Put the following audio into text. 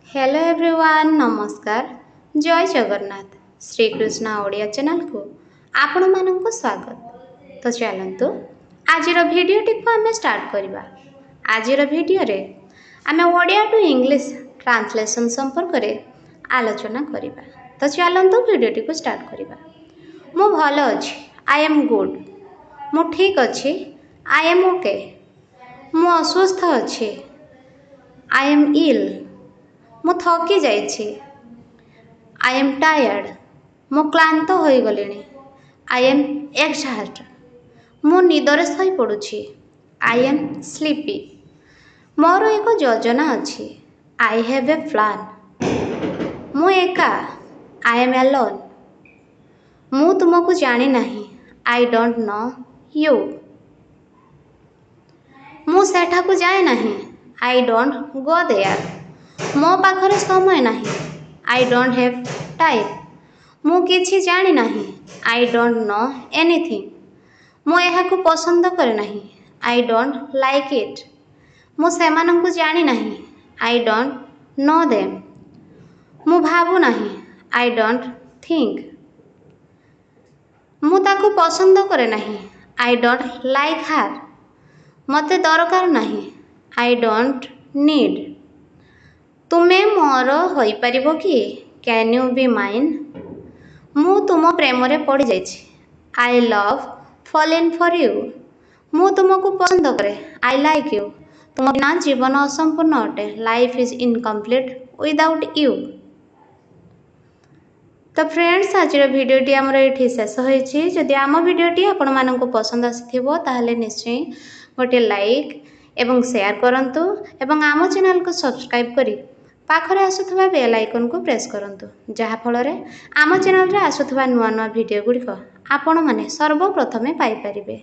Hello everyone नमस्कार जय Jagannath Shrikrishna Odia channel को आपण मानक स्वागत। तो चलतु आज भिडियोटी को आम स्टार्ट करवा। आज भिडियो रे आम ओडिया टू इंग्लिश ट्रांसलेशन संपर्क में आलोचना करवा। तो चलतु भिडियोटी को स्टार्ट करवा। मु भल अच्छी आई एम गुड, मु ठीक अच्छी आई एम ओके, मु अस्वस्थ अच्छी आई एम इल, मु थकी जाइछि आई एम टायर्ड, मु क्लांत हो गलिनी आई एम एक्सहास्ट, मु निदरे सही पड़ुछि आई एम स्लीपी, मोर एक योजना अच्छी आई हैव ए प्लान, मु एका आई एम एलोन, मु तुमको जानी नहीं आई डोंट नो यू, मु सेठा को जाए नहीं आई डोंट गो देयर, मो पाखरे समय नहीं आई डोंट हैव टाइम, मु किछि जानी नहीं आई डोंट नो एनीथिंग, मु एहाकु पसंद करे नहीं आई डोंट लाइक इट, मु सेमानंकु जानी नहीं आई डोंट नो देम, मु भाबु नहीं आई डोंट थिंक, मु ताकु पसंद करे नहीं आई डोंट लाइक हार, मते दरकार नहीं आई डोंट नीड, तुमे मोर होई परिबो कि कैन यू बी माइन, मु तुम प्रेम रे पड़ जाइछि I love fallen for you, मु तुमको पसंद करे आई लाइक यू, तुम बिना जीवन असंपूर्ण अटे life is incomplete without you. तो फ्रेंड्स आज भिडियोटी आमर ये शेष होइछि। जदि आम भिडियोटी आपण मानक पसंद आसीथिबो ताहले निश्चय गोटे लाइक एवं शेयर करंतु एवं आम चैनल को सब्सक्राइब करी पाखरे आसुथबा बेल आइकन को प्रेस करंतु, जहा फଳରେ आम चैनल रे आसुथबा नुआ नुआ भिडियो गुड़िक आपण माने सर्वप्रथमे पाई परिबे।